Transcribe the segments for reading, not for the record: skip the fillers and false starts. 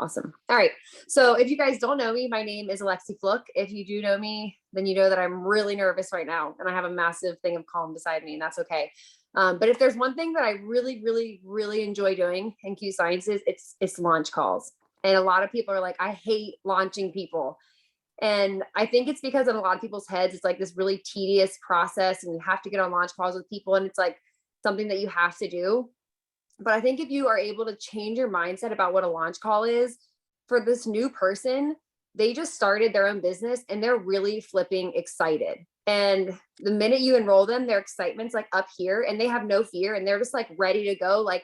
Awesome. All right. So if you guys don't know me, my name is Alexie Flook. If you do know me, then you know that I'm really nervous right now and I have a massive thing of calm beside me, and that's okay. But if there's one thing that I really, really, really enjoy doing in Q Sciences, it's launch calls. And a lot of people are like, I hate launching people. And I think it's because in a lot of people's heads, it's like this really tedious process and you have to get on launch calls with people. And it's like something that you have to do. But I think if you are able to change your mindset about what a launch call is for this new person, they just started their own business and they're really flipping excited. And the minute you enroll them, their excitement's like up here and they have no fear and they're just like ready to go. Like,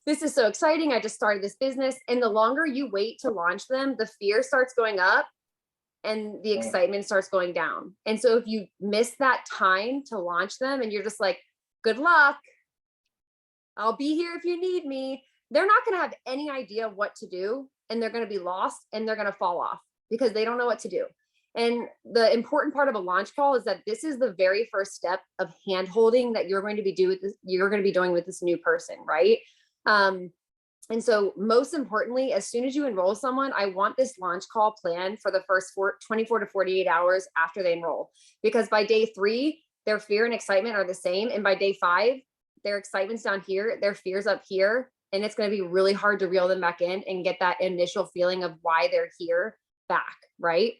this is so exciting. I just started this business. And the longer you wait to launch them, the fear starts going up and the excitement starts going down. And so if you miss that time to launch them and you're just like, good luck, I'll be here if you need me, they're not going to have any idea what to do. And they're going to be lost and they're going to fall off because they don't know what to do. And the important part of a launch call is that this is the very first step of hand holding that you're going to be doing with this new person, right? And so most importantly, as soon as you enroll someone, I want this launch call planned for the first 24 to 48 hours after they enroll, because by day 3, their fear and excitement are the same. And by day 5, their excitement's down here, their fear's up here. And it's going to be really hard to reel them back in and get that initial feeling of why they're here back, right?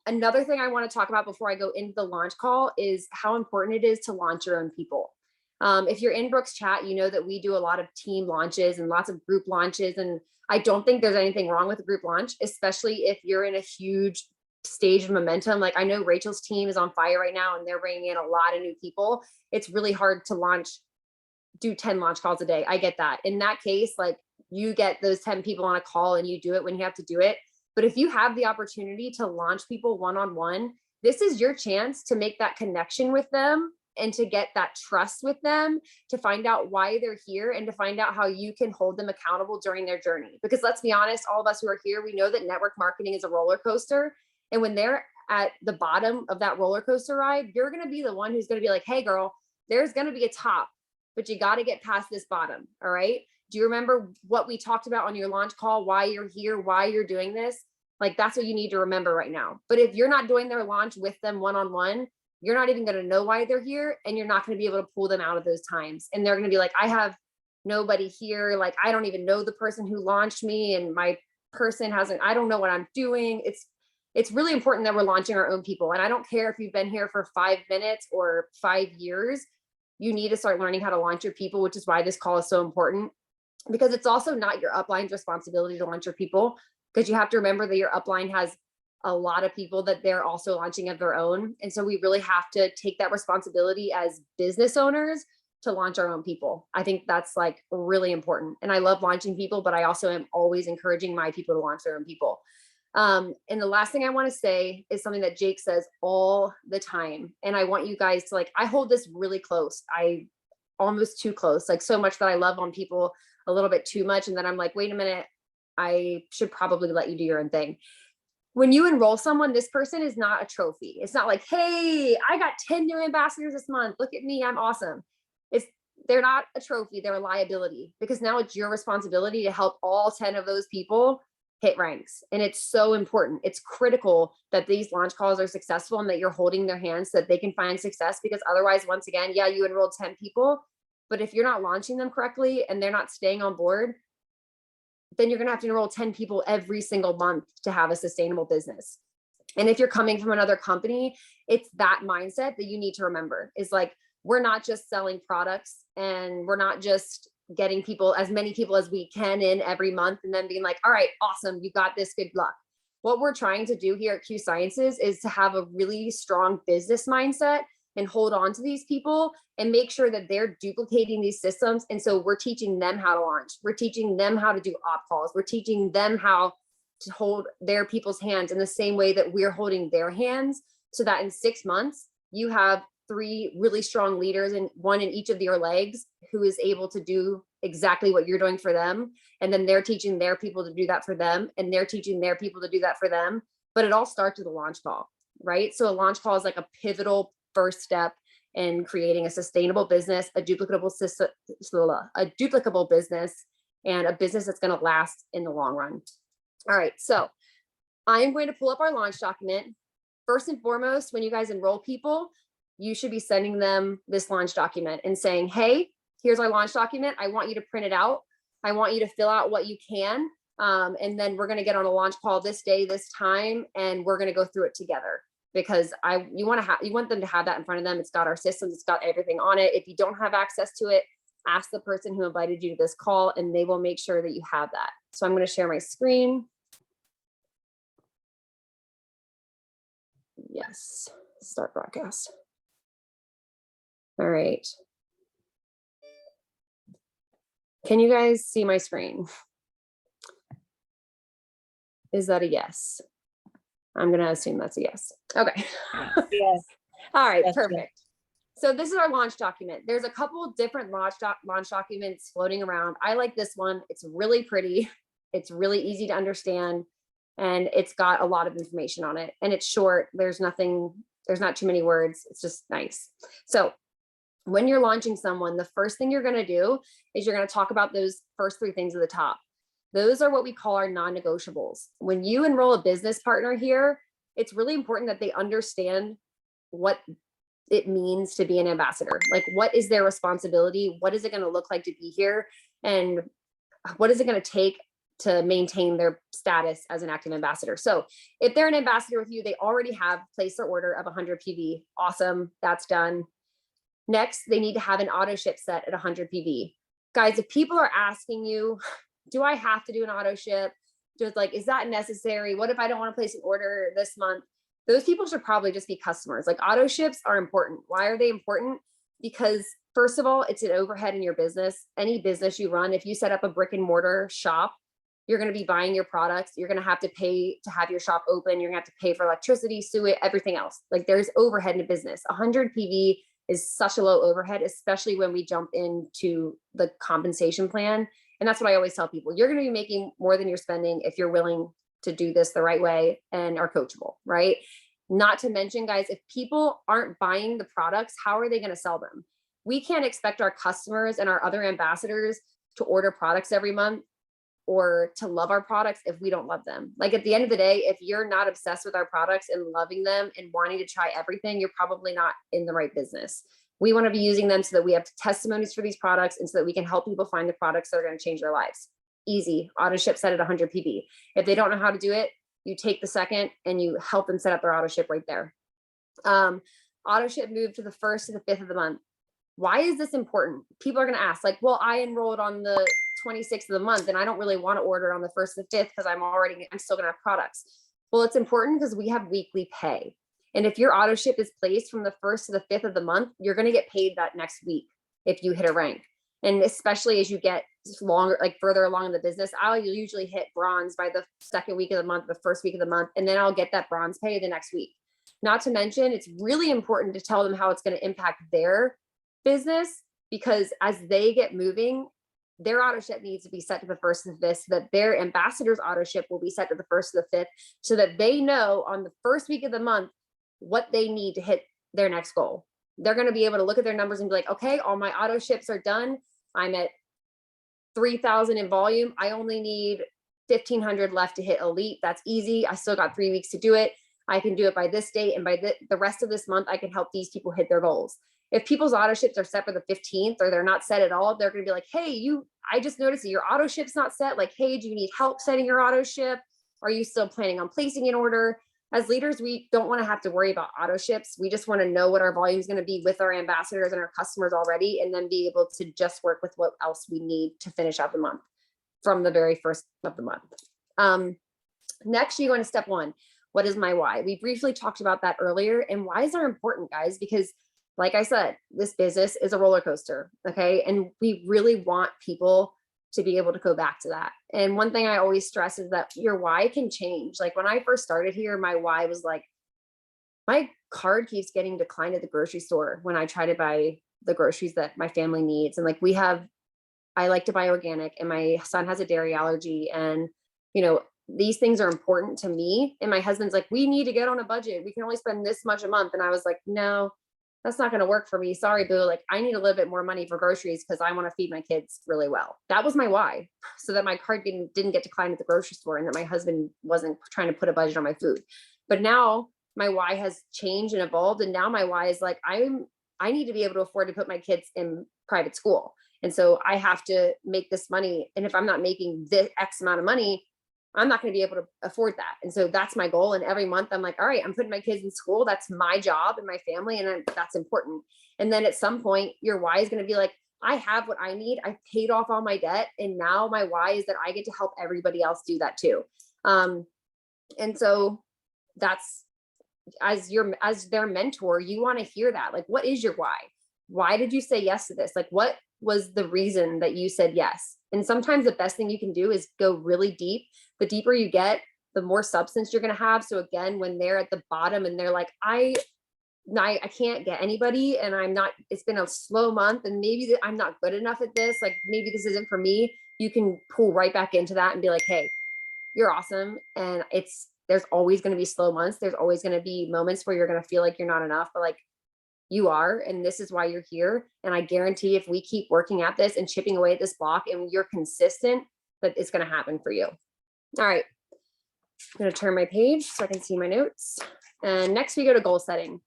Another thing I want to talk about before I go into the launch call is how important it is to launch your own people. If you're in Brooke's chat, you know that we do a lot of team launches and lots of group launches. And I don't think there's anything wrong with a group launch, especially if you're in a huge stage of momentum. Like, I know Rachel's team is on fire right now and they're bringing in a lot of new people. It's really hard to do 10 launch calls a day. I get that. In that case, like, you get those 10 people on a call and you do it when you have to do it. But if you have the opportunity to launch people one-on-one, this is your chance to make that connection with them and to get that trust with them, to find out why they're here and to find out how you can hold them accountable during their journey. Because let's be honest, all of us who are here, we know that network marketing is a roller coaster. And when they're at the bottom of that roller coaster ride, you're going to be the one who's going to be like, hey girl, there's going to be a top, but you got to get past this bottom. All right. Do you remember what we talked about on your launch call? Why you're here, why you're doing this? Like, that's what you need to remember right now. But if you're not doing their launch with them one-on-one, you're not even going to know why they're here. And you're not going to be able to pull them out of those times. And they're going to be like, I have nobody here. Like, I don't even know the person who launched me. And my person I don't know what I'm doing. It's really important that we're launching our own people. And I don't care if you've been here for 5 minutes or 5 years, you need to start learning how to launch your people, which is why this call is so important, because it's also not your upline's responsibility to launch your people, because you have to remember that your upline has a lot of people that they're also launching of their own. And so we really have to take that responsibility as business owners to launch our own people. I think that's like really important. And I love launching people, but I also am always encouraging my people to launch their own people. And the last thing I want to say is something that Jake says all the time. And I want you guys to, like, I hold this really close. I almost too close, like so much that I love on people a little bit too much. And then I'm like, wait a minute, I should probably let you do your own thing. When you enroll someone, this person is not a trophy. It's not like, hey, I got 10 new ambassadors this month. Look at me, I'm awesome. They're not a trophy, they're a liability, because now it's your responsibility to help all 10 of those people hit ranks. And it's so important. It's critical that these launch calls are successful and that you're holding their hands so that they can find success, because otherwise, once again, yeah, you enrolled 10 people, but if you're not launching them correctly and they're not staying on board, then you're going to have to enroll 10 people every single month to have a sustainable business. And if you're coming from another company, it's that mindset that you need to remember, is like, we're not just selling products and we're not just getting people, as many people as we can in every month, and then being like, all right, awesome, you got this, good luck. What we're trying to do here at Q Sciences is to have a really strong business mindset and hold on to these people and make sure that they're duplicating these systems. And so we're teaching them how to launch. We're teaching them how to do op calls. We're teaching them how to hold their people's hands in the same way that we're holding their hands, so that in 6 months, you have 3 really strong leaders, and one in each of your legs, who is able to do exactly what you're doing for them. And then they're teaching their people to do that for them, and they're teaching their people to do that for them. But it all starts with a launch call, right? So a launch call is like a pivotal first step in creating a sustainable business, a duplicable system, a duplicable business, and a business that's going to last in the long run. All right. So I am going to pull up our launch document. First and foremost, when you guys enroll people, you should be sending them this launch document and saying, hey, here's our launch document. I want you to print it out. I want you to fill out what you can. And then we're going to get on a launch call this day, this time, and we're going to go through it together, because you want them to have that in front of them. It's got our systems, it's got everything on it. If you don't have access to it, ask the person who invited you to this call and they will make sure that you have that. So I'm going to share my screen. Yes, start broadcast. All right. Can you guys see my screen? Is that a yes? I'm going to assume that's a yes. Okay. Yes. All right, Yes, perfect. yes. So this is our launch document. There's a couple of different launch documents floating around. I like this one. It's really pretty. It's really easy to understand. And it's got a lot of information on it. And it's short. There's not too many words. It's just nice. So when you're launching someone, the first thing you're going to do is you're going to talk about those first 3 things at the top. Those are what we call our non-negotiables. When you enroll a business partner here, it's really important that they understand what it means to be an ambassador. Like, what is their responsibility? What is it going to look like to be here? And what is it going to take to maintain their status as an active ambassador? So if they're an ambassador with you, they already have placed their order of 100 PV. Awesome. That's done. Next, they need to have an auto ship set at 100 PV. Guys, if people are asking you, do I have to do an auto ship? Just like, is that necessary? What if I don't want to place an order this month? Those people should probably just be customers. Like, auto ships are important. Why are they important? Because first of all, it's an overhead in your business. Any business you run, if you set up a brick and mortar shop, you're going to be buying your products. You're going to have to pay to have your shop open. You're going to have to pay for electricity, sewage, everything else. Like, there's overhead in a business. 100 PV is such a low overhead, especially when we jump into the compensation plan. And that's what I always tell people. You're going to be making more than you're spending if you're willing to do this the right way and are coachable, right? Not to mention, guys, if people aren't buying the products, how are they going to sell them? We can't expect our customers and our other ambassadors to order products every month or to love our products if we don't love them. Like, at the end of the day, if you're not obsessed with our products and loving them and wanting to try everything, you're probably not in the right business. We want to be using them so that we have testimonies for these products and so that we can help people find the products that are going to change their lives. Easy. Auto ship set at 100 PV. If they don't know how to do it, you take the second and you help them set up their auto ship right there. Auto ship moved to the 1st to the 5th of the month. Why is this important? People are going to ask, like, well, I enrolled on the 26th of the month and I don't really want to order on the 1st to the 5th because I'm still going to have products. Well, it's important because we have weekly pay. And if your auto ship is placed from the 1st to the 5th of the month, you're going to get paid that next week if you hit a rank. And especially as you get longer, like further along in the business, I'll usually hit bronze by the 2nd week of the month, the 1st week of the month, and then I'll get that bronze pay the next week. Not to mention, it's really important to tell them how it's going to impact their business, because as they get moving, their auto ship needs to be set to the 1st to the 5th, so that their ambassador's auto ship will be set to the 1st to the 5th, so that they know on the 1st week of the month what they need to hit their next goal. They're going to be able to look at their numbers and be like, okay, all my auto ships are done. I'm at 3,000 in volume. I only need 1,500 left to hit elite. That's easy. I still got 3 weeks to do it. I can do it by this date. And by the rest of this month, I can help these people hit their goals. If people's auto ships are set for the 15th or they're not set at all, they're going to be like, hey, I just noticed that your auto ship's not set. Like, hey, do you need help setting your auto ship? Are you still planning on placing an order? As leaders, we don't want to have to worry about auto ships. We just want to know what our volume is going to be with our ambassadors and our customers already, and then be able to just work with what else we need to finish out the month from the very first of the month. Next, you go into step 1. What is my why? We briefly talked about that earlier, and whys are important, guys, because like I said, this business is a roller coaster. Okay. And we really want people to be able to go back to that. And one thing I always stress is that your why can change. Like, when I first started here, my why was like, my card keeps getting declined at the grocery store when I try to buy the groceries that my family needs. And like, I like to buy organic, and my son has a dairy allergy, and these things are important to me. And my husband's like, we need to get on a budget. We can only spend this much a month. And I was like, no, that's not going to work for me. Sorry, boo. Like, I need a little bit more money for groceries because I want to feed my kids really well. That was my why. So that my card didn't get declined at the grocery store and that my husband wasn't trying to put a budget on my food. But now my why has changed and evolved. And now my why is like, I need to be able to afford to put my kids in private school. And so I have to make this money. And if I'm not making this X amount of money, I'm not going to be able to afford that. And so that's my goal. And every month I'm like, all right, I'm putting my kids in school. That's my job and my family. And that's important. And then at some point, your why is going to be like, I have what I need. I've paid off all my debt. And now my why is that I get to help everybody else do that too. And so that's, as their mentor, you want to hear that. Like, what is your why? Why did you say yes to this? Like, what was the reason that you said yes? And sometimes the best thing you can do is go really deep. The deeper you get, the more substance you're going to have. So again, when they're at the bottom and they're like, I can't get anybody, and it's been a slow month, and maybe I'm not good enough at this. Like, maybe this isn't for me. You can pull right back into that and be like, hey, you're awesome. And there's always going to be slow months. There's always going to be moments where you're going to feel like you're not enough, but like, you are, and this is why you're here. And I guarantee if we keep working at this and chipping away at this block and you're consistent, that it's going to happen for you. All right. I'm going to turn my page so I can see my notes. And next we go to goal setting.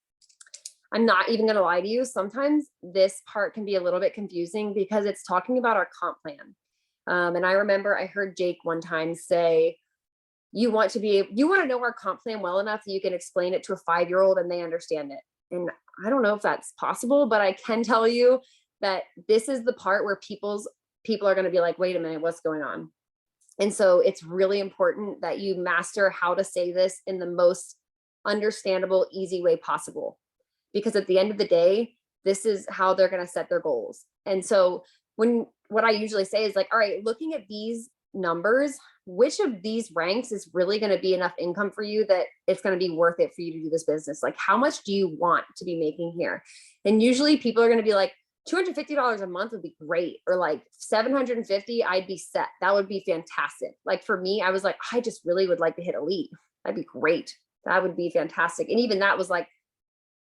I'm not even going to lie to you. Sometimes this part can be a little bit confusing because it's talking about our comp plan. And I remember I heard Jake one time say, you want to know our comp plan well enough that you can explain it to a 5-year-old and they understand it. And I don't know if that's possible, but I can tell you that this is the part where people are going to be like, wait a minute, what's going on? And so it's really important that you master how to say this in the most understandable, easy way possible. Because at the end of the day, this is how they're going to set their goals. And so what I usually say is like, all right, looking at these numbers, which of these ranks is really going to be enough income for you that it's going to be worth it for you to do this business? Like, how much do you want to be making here? And usually people are going to be like, $250 a month would be great. Or like 750, I'd be set. That would be fantastic. Like for me, I was like, I just really would like to hit elite. That'd be great. That would be fantastic. And even that was like,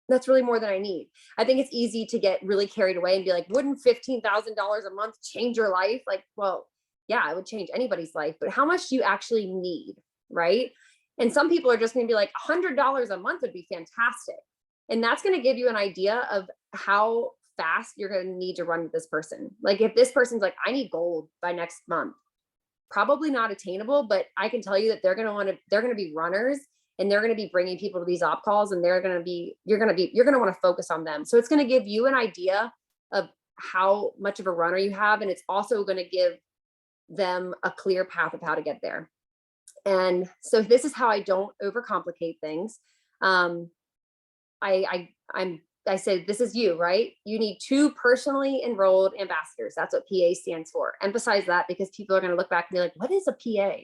that's really more than I need. I think it's easy to get really carried away and be like, wouldn't $15,000 a month change your life? Like, well, yeah, it would change anybody's life, but how much do you actually need, right? And some people are just going to be like, $100 a month would be fantastic. And that's going to give you an idea of how fast you're going to need to run with this person. Like if this person's like, I need gold by next month, probably not attainable, but I can tell you that they're going to be runners, and they're going to be bringing people to these op calls, and you're going to want to focus on them. So it's going to give you an idea of how much of a runner you have. And it's also going to give them a clear path of how to get there. And so this is how I don't overcomplicate things. I said, this is you, right? You need 2 personally enrolled ambassadors. That's what PA stands for. Emphasize that because people are going to look back and be like, what is a PA?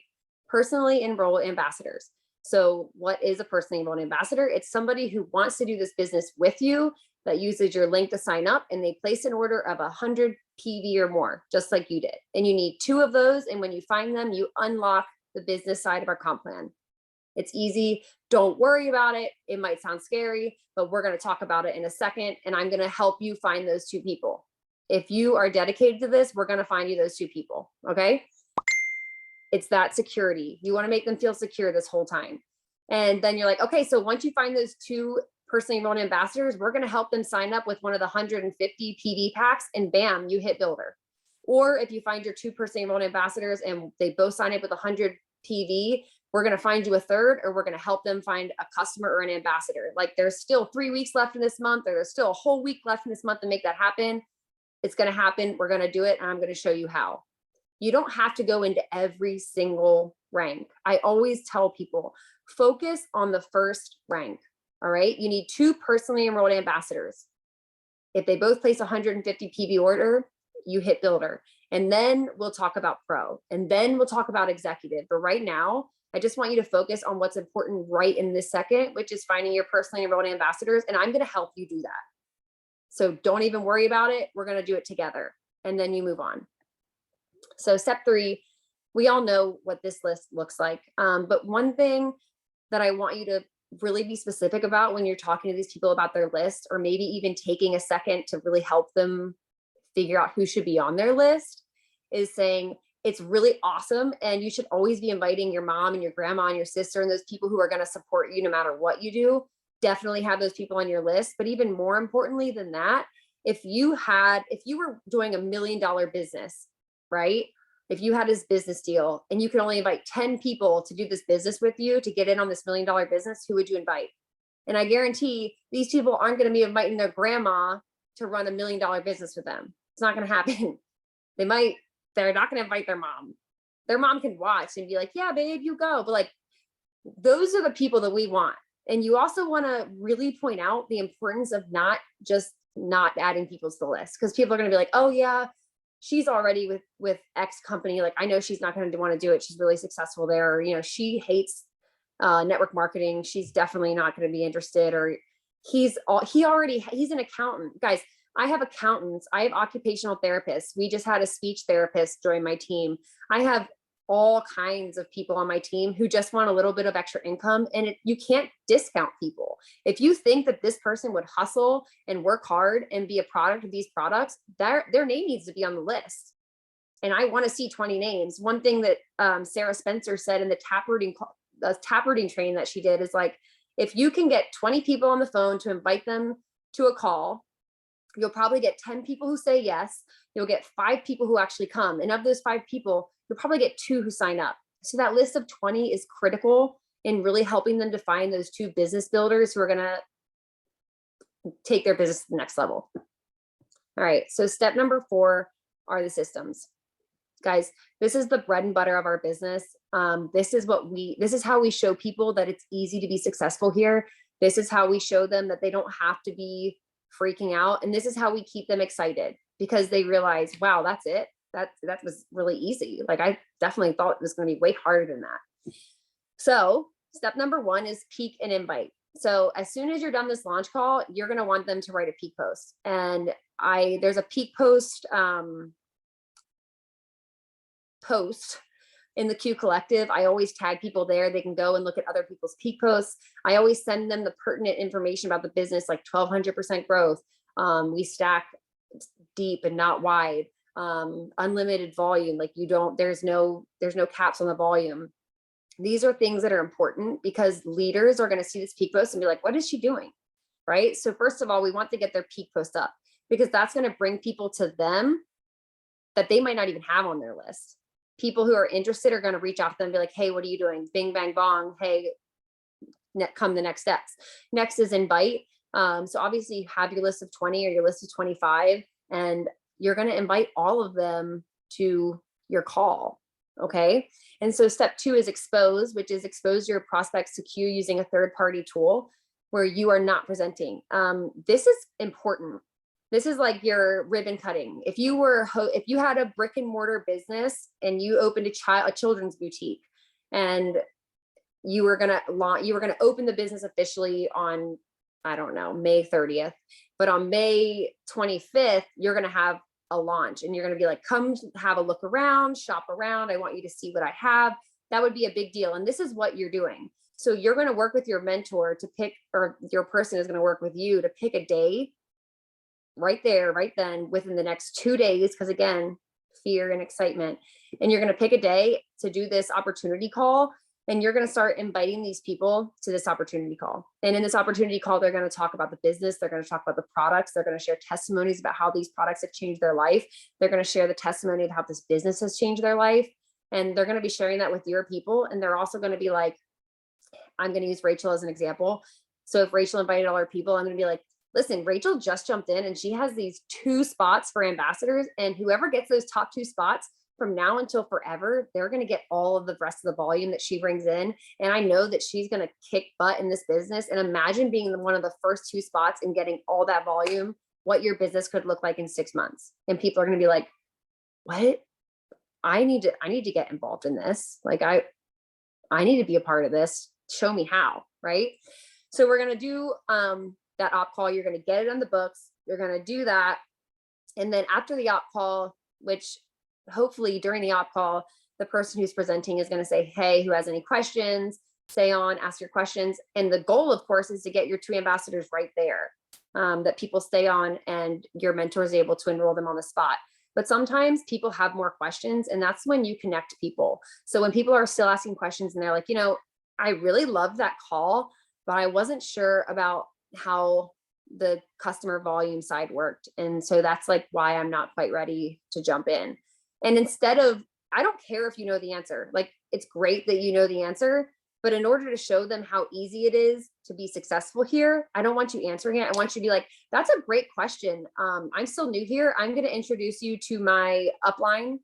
Personally enrolled ambassadors. So what is a personally enrolled ambassador? It's somebody who wants to do this business with you, that uses your link to sign up, and they place an order of 100 PV or more, just like you did. And you need 2 of those. And when you find them, you unlock the business side of our comp plan. It's easy. Don't worry about it. It might sound scary, but we're going to talk about it in a second. And I'm going to help you find those 2 people. If you are dedicated to this, we're going to find you those 2 people. Okay. It's that security. You want to make them feel secure this whole time. And then you're like, okay, so once you find those 2 personally enrolled ambassadors, we're going to help them sign up with one of the 150 PV packs, and bam, you hit builder. Or if you find your 2 personally enrolled ambassadors and they both sign up with 100 PV, we're going to find you a third, or we're going to help them find a customer or an ambassador. Like there's still 3 weeks left in this month, or there's still a whole week left in this month to make that happen. It's going to happen. We're going to do it. And I'm going to show you how. You don't have to go into every single rank. I always tell people, focus on the first rank. All right. You need 2 personally enrolled ambassadors. If they both place 150 PV order, you hit builder. And then we'll talk about pro, and then we'll talk about executive. But right now, I just want you to focus on what's important right in this second, which is finding your personally enrolled ambassadors. And I'm going to help you do that. So don't even worry about it. We're going to do it together. And then you move on. So step 3, we all know what this list looks like. But one thing that I want you to really be specific about when you're talking to these people about their list, or maybe even taking a second to really help them figure out who should be on their list, is saying, it's really awesome. And you should always be inviting your mom and your grandma and your sister and those people who are going to support you no matter what you do. Definitely have those people on your list. But even more importantly than that, if you were doing $1 million business, right? If you had this business deal and you could only invite 10 people to do this business with you to get in on this $1 million business, who would you invite? And I guarantee these people aren't going to be inviting their grandma to run $1 million business with them. It's not going to happen. They're not going to invite their mom. Their mom can watch and be like, yeah, babe, you go. But like, those are the people that we want. And you also want to really point out the importance of not adding people to the list, because people are going to be like, oh yeah, she's already with X company. Like, I know she's not going to want to do it. She's really successful there. Or, she hates network marketing. She's definitely not going to be interested. Or he's an accountant. Guys, I have accountants. I have occupational therapists. We just had a speech therapist join my team. I have all kinds of people on my team who just want a little bit of extra income, and you can't discount people. If you think that this person would hustle and work hard and be a product of these products, their name needs to be on the list. And I want to see 20 names. One thing that Sarah Spencer said in the tap rooting training that she did is like, if you can get 20 people on the phone to invite them to a call, you'll probably get 10 people who say yes. You'll get 5 people who actually come. And of those 5 people, you'll probably get 2 who sign up. So that list of 20 is critical in really helping them to find those 2 business builders who are going to take their business to the next level. All right. So step number 4 are the systems. Guys, this is the bread and butter of our business. This is how we show people that it's easy to be successful here. This is how we show them that they don't have to be freaking out. And this is how we keep them excited, because they realize, wow, that's it. That was really easy. Like, I definitely thought it was going to be way harder than that. So step number 1 is peak and invite. So as soon as you're done this launch call, you're going to want them to write a peak post. And there's a peak post in the Q Collective. I always tag people there. They can go and look at other people's peak posts. I always send them the pertinent information about the business, like 1200% growth. We stack deep and not wide. Unlimited volume. Like, there's no caps on the volume. These are things that are important because leaders are going to see this peak post and be like, what is she doing? Right? So first of all, we want to get their peak post up, because that's going to bring people to them that they might not even have on their list. People who are interested are going to reach out to them and be like, hey, what are you doing? Bing, bang, bong. Hey, come the next steps. Next is invite. So obviously you have your list of 20 or your list of 25, and you're going to invite all of them to your call. Okay. And so step 2 is expose, which is expose your prospects to Q using a third-party tool where you are not presenting. This is important. This is like your ribbon cutting. If you had a brick and mortar business and you opened a children's boutique, and you were going to open the business officially on, I don't know, May 30th, but on May 25th, you're going to have a launch, and you're going to be like, come have a look around, shop around. I want you to see what I have. That would be a big deal. And this is what you're doing. So you're going to work with your mentor to pick, or your person is going to work with you to pick a day right there, right then, within the next 2 days. Because again, fear and excitement. And you're going to pick a day to do this opportunity call. And you're going to start inviting these people to this opportunity call. And in this opportunity call, they're going to talk about the business. They're going to talk about the products. They're going to share testimonies about how these products have changed their life. They're going to share the testimony of how this business has changed their life. And they're going to be sharing that with your people. And they're also going to be like, I'm going to use Rachel as an example. So if Rachel invited all her people, I'm going to be like, listen, Rachel just jumped in and she has these 2 spots for ambassadors. And whoever gets those top 2 spots, from now until forever, they're going to get all of the rest of the volume that she brings in. And I know that she's going to kick butt in this business. And imagine being one of the first 2 spots and getting all that volume, what your business could look like in 6 months. And people are going to be like, what? I need to get involved in this. Like, I need to be a part of this. Show me how, right? So we're going to do that op call. You're going to get it on the books. You're going to do that. And then after the op call, which hopefully during the op call, the person who's presenting is going to say, hey, who has any questions? stay on, ask your questions. And the goal, of course, is to get your 2 ambassadors right there, that people stay on and your mentor is able to enroll them on the spot. But sometimes people have more questions, and that's when you connect people. So when people are still asking questions and they're like, I really loved that call, but I wasn't sure about how the customer volume side worked. And so that's like why I'm not quite ready to jump in. And instead of, I don't care if you know the answer, like it's great that you know the answer, but in order to show them how easy it is to be successful here, I don't want you answering it. I want you to be like, that's a great question. I'm still new here. I'm going to introduce you to my upline,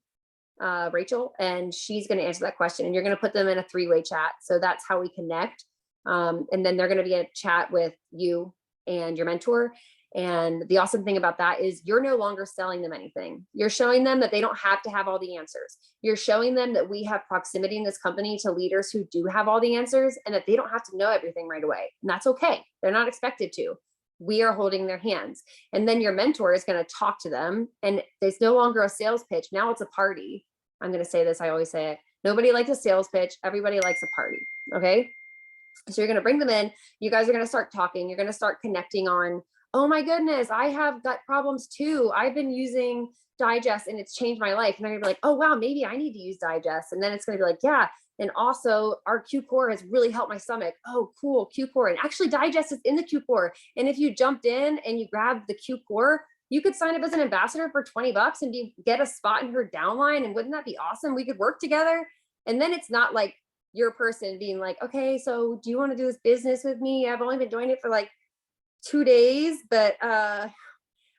Rachel, and she's going to answer that question. And you're going to put them in a 3-way chat. So that's how we connect. And then they're going to be in a chat with you and your mentor. And the awesome thing about that is you're no longer selling them anything. You're showing them that they don't have to have all the answers. You're showing them that we have proximity in this company to leaders who do have all the answers, and that they don't have to know everything right away. And that's okay. They're not expected to. We are holding their hands. And then your mentor is going to talk to them, and it's no longer a sales pitch. Now it's a party. I'm going to say this. I always say it. Nobody likes a sales pitch. Everybody likes a party. Okay. So you're going to bring them in. You guys are going to start talking. You're going to start connecting on, oh my goodness, I have gut problems too. I've been using Digest and it's changed my life. And I'm gonna be like, oh wow, maybe I need to use Digest. And then it's gonna be like, yeah. And also our Q Core has really helped my stomach. Oh, cool, Q Core. And actually Digest is in the Q Core. And if you jumped in and you grabbed the Q Core, you could sign up as an ambassador for $20 and get a spot in her downline. And wouldn't that be awesome? We could work together. And then it's not like your person being like, okay, so do you want to do this business with me? I've only been doing it for like 2 days, but I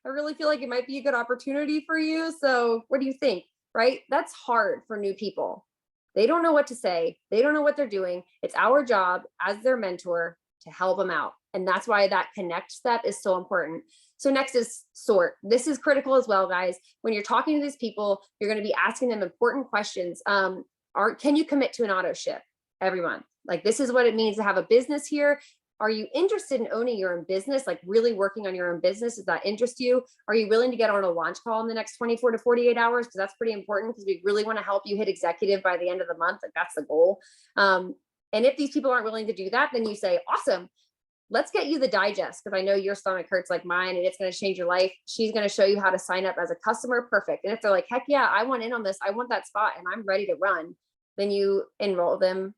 really feel like it might be a good opportunity for you. So what do you think? Right? That's hard for new people. They don't know what to say. They don't know what they're doing. It's our job as their mentor to help them out. And that's why that connect step is so important. So next is sort. This is critical as well, guys. When you're talking to these people, you're going to be asking them important questions. Can you commit to an auto ship every month? Like, this is what it means to have a business here. Are you interested in owning your own business, like really working on your own business? Does that interest you? Are you willing to get on a launch call in the next 24 to 48 hours? Because that's pretty important, because we really want to help you hit executive by the end of the month. Like, that's the goal. And if these people aren't willing to do that, then you say, awesome, let's get you the Digest, because I know your stomach hurts like mine and it's going to change your life. She's going to show you how to sign up as a customer. Perfect. And if they're like, heck yeah, I want in on this, I want that spot and I'm ready to run, then you enroll them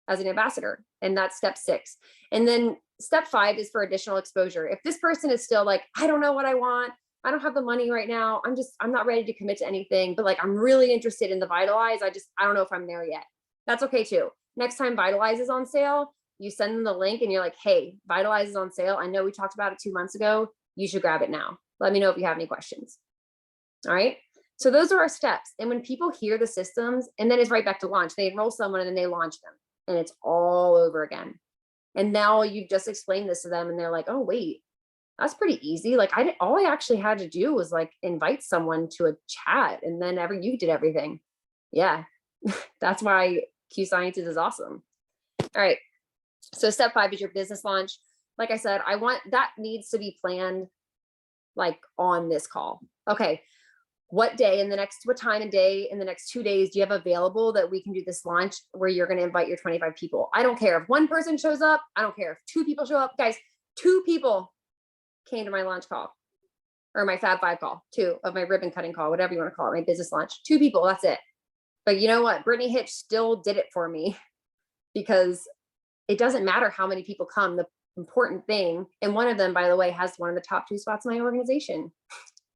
as an ambassador. And that's step 6. And then step 5 is for additional exposure. If this person is still like, I don't know what I want, I don't have the money right now, I'm not ready to commit to anything, but like, I'm really interested in the Vitalize. I don't know if I'm there yet. That's okay too. Next time Vitalize is on sale, you send them the link and you're like, hey, Vitalize is on sale. I know we talked about it 2 months ago. You should grab it now. Let me know if you have any questions. All right. So those are our steps. And when people hear the systems, and then it's right back to launch, they enroll someone and then they launch them, and it's all over again. And now you've just explained this to them and they're like, oh, wait, that's pretty easy. Like, all I actually had to do was like invite someone to a chat, and then you did everything. Yeah. That's why Q Sciences is awesome. All right. So step 5 is your business launch. Like I said, that needs to be planned like on this call. Okay. What time and day in the next 2 days do you have available that we can do this launch where you're going to invite your 25 people? I don't care if one person shows up. I don't care if 2 people show up. Guys, 2 people came to my launch call, or my Fab 5 call, 2 of my ribbon cutting call, whatever you want to call it, my business launch. 2 people, that's it. But you know what? Brittany Hitch still did it for me, because it doesn't matter how many people come. The important thing, and one of them, by the way, has one of the top 2 spots in my organization.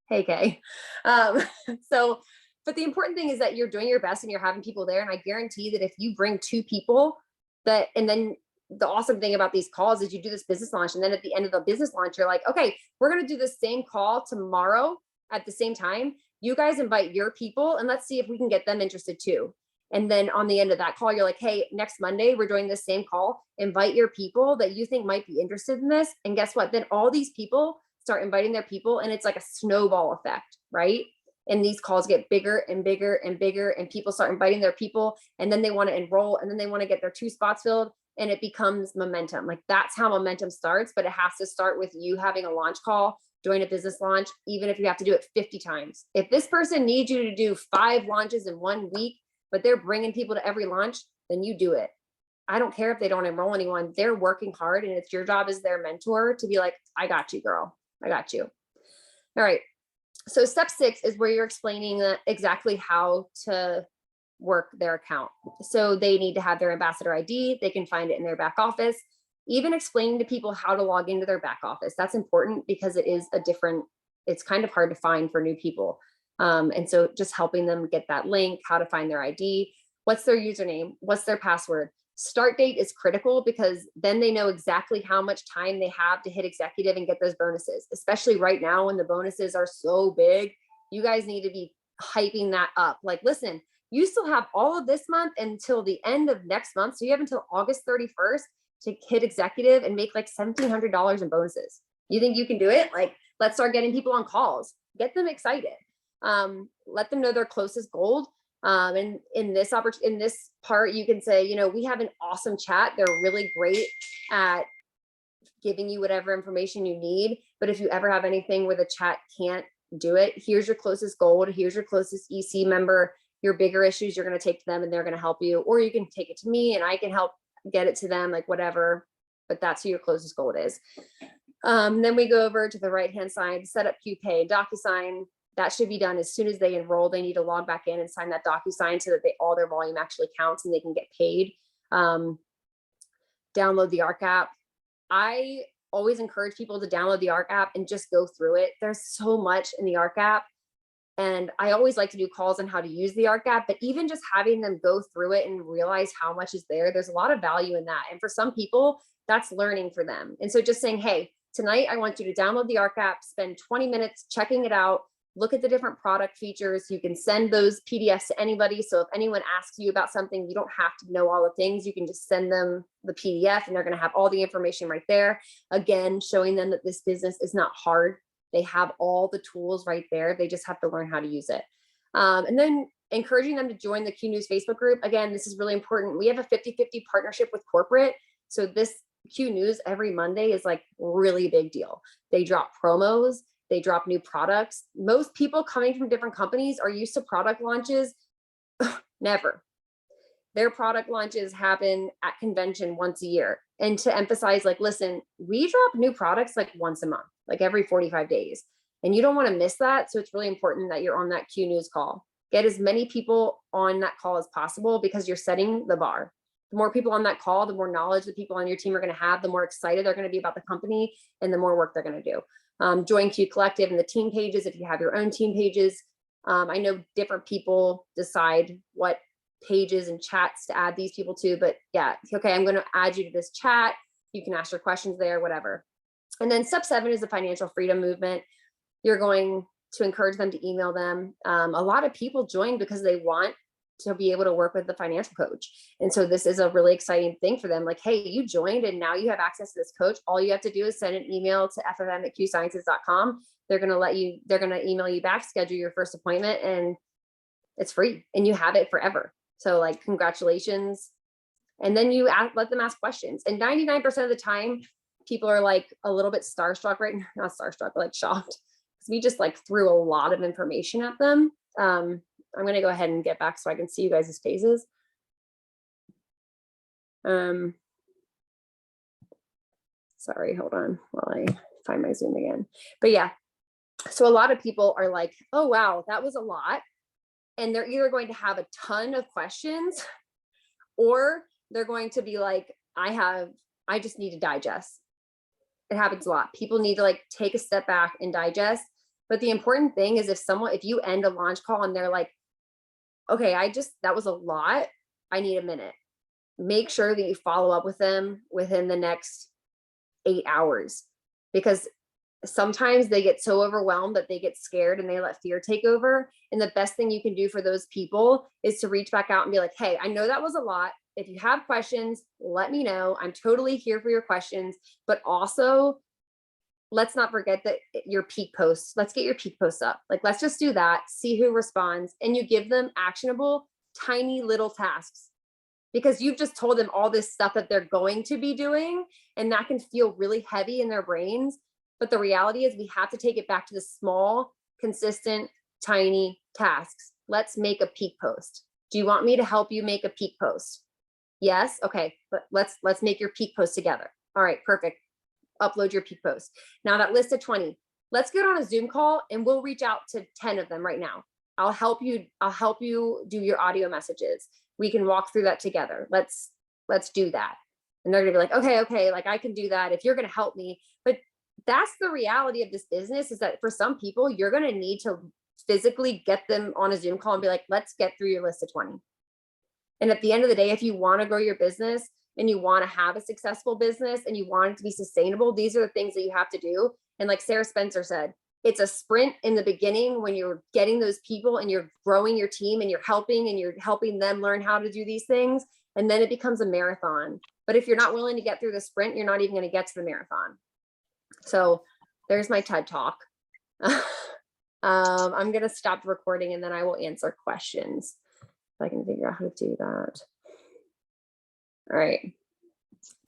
Hey, Kay. But the important thing is that you're doing your best and you're having people there. And I guarantee that if you bring 2 people and then the awesome thing about these calls is you do this business launch. And then at the end of the business launch, you're like, okay, we're going to do the same call tomorrow at the same time. You guys invite your people and let's see if we can get them interested too. And then on the end of that call, you're like, hey, next Monday, we're doing this same call. Invite your people that you think might be interested in this. And guess what? Then all these people start inviting their people, and it's like a snowball effect, right? And these calls get bigger and bigger and bigger, and people start inviting their people, and then they want to enroll, and then they want to get their 2 spots filled, and it becomes momentum. Like, that's how momentum starts, but it has to start with you having a launch call, doing a business launch, even if you have to do it 50 times. If this person needs you to do 5 launches in 1 week, but they're bringing people to every launch, then you do it. I don't care if they don't enroll anyone, they're working hard, and it's your job as their mentor to be like, I got you, girl. I got you. All right. So step 6 is where you're explaining exactly how to work their account. So they need to have their ambassador ID. They can find it in their back office. Even explaining to people how to log into their back office. That's important because it is it's kind of hard to find for new people. And so just helping them get that link, how to find their ID, what's their username, what's their password. Start date is critical because then they know exactly how much time they have to hit executive and get those bonuses, especially right now when the bonuses are so big. You guys need to be hyping that up. Like, listen, you still have all of this month until the end of next month. So you have until August 31st to hit executive and make like $1,700 in bonuses. You think you can do it? Like, let's start getting people on calls, get them excited. Let them know their closest gold. And in this part, you can say, you know, we have an awesome chat. They're really great at giving you whatever information you need. But if you ever have anything where the chat can't do it, here's your closest gold. Here's your closest EC member. Your bigger issues, you're going to take to them and they're going to help you, or you can take it to me and I can help get it to them, like whatever, but that's who your closest gold is. Then we go over to the right-hand side, set up QPay, DocuSign. That should be done as soon as they enroll. They need to log back in and sign that DocuSign so that all their volume actually counts and they can get paid. Download the ARC app. I always encourage people to download the ARC app and just go through it. There's so much in the ARC app. And I always like to do calls on how to use the ARC app, but even just having them go through it and realize how much is there, there's a lot of value in that. And for some people, that's learning for them. And so just saying, hey, tonight I want you to download the ARC app, spend 20 minutes checking it out, look at the different product features. You can send those PDFs to anybody. So if anyone asks you about something, you don't have to know all the things. You can just send them the PDF and they're going to have all the information right there. Again, showing them that this business is not hard. They have all the tools right there. They just have to learn how to use it. And then encouraging them to join the Q News Facebook group. Again, this is really important. We have a 50-50 partnership with corporate. So this Q News every Monday is like really big deal. They drop promos. They drop new products. Most people coming from different companies are used to product launches. Never. Their product launches happen at convention once a year. And to emphasize, like, listen, we drop new products like once a month, like every 45 days. And you don't want to miss that. So it's really important that you're on that Q News call. Get as many people on that call as possible because you're setting the bar. The more people on that call, the more knowledge the people on your team are going to have, the more excited they're going to be about the company and the more work they're going to do. Join Q Collective and the team pages if you have your own team pages. I know different people decide what pages and chats to add these people to, but yeah, okay, I'm going to add you to this chat. You can ask your questions there, whatever. And then step 7 is the financial freedom movement. You're going to encourage them to email them. A lot of people join because they want to be able to work with the financial coach. And so this is a really exciting thing for them. Like, hey, you joined and now you have access to this coach. All you have to do is send an email to ffm@qsciences.com. They're going to email you back, schedule your first appointment, and it's free and you have it forever. So like, congratulations. And then you let them ask questions. And 99% of the time, people are like a little bit starstruck, right? Not starstruck, but like shocked. Because we just like threw a lot of information at them. I'm going to go ahead and get back so I can see you guys' faces. Sorry, hold on while I find my Zoom again. But yeah, so a lot of people are like, oh, wow, that was a lot. And they're either going to have a ton of questions or they're going to be like, I just need to digest. It happens a lot. People need to like take a step back and digest. But the important thing is if you end a launch call and they're like, okay, that was a lot. I need a minute. Make sure that you follow up with them within the next 8 hours, because sometimes they get so overwhelmed that they get scared and they let fear take over. And the best thing you can do for those people is to reach back out and be like, hey, I know that was a lot. If you have questions, let me know. I'm totally here for your questions. But also, let's not forget that your peak posts, let's get your peak posts up. Like, let's just do that, see who responds, and you give them actionable, tiny little tasks, because you've just told them all this stuff that they're going to be doing. And that can feel really heavy in their brains. But the reality is we have to take it back to the small, consistent, tiny tasks. Let's make a peak post. Do you want me to help you make a peak post? Yes. Okay. But let's make your peak post together. All right. Perfect. Upload your peak post. Now that list of 20, let's get on a Zoom call and we'll reach out to 10 of them right now. I'll help you do your audio messages. We can walk through that together. Let's do that. And they're gonna be like, okay, like I can do that if you're gonna help me. But that's the reality of this business, is that for some people, you're gonna need to physically get them on a Zoom call and be like, let's get through your list of 20. And at the end of the day, if you want to grow your business and you want to have a successful business and you want it to be sustainable, these are the things that you have to do. And like Sarah Spencer said, it's a sprint in the beginning when you're getting those people and you're growing your team and you're helping them learn how to do these things. And then it becomes a marathon. But if you're not willing to get through the sprint, you're not even going to get to the marathon. So there's my TED talk. I'm going to stop recording and then I will answer questions. If I can figure out how to do that. All right.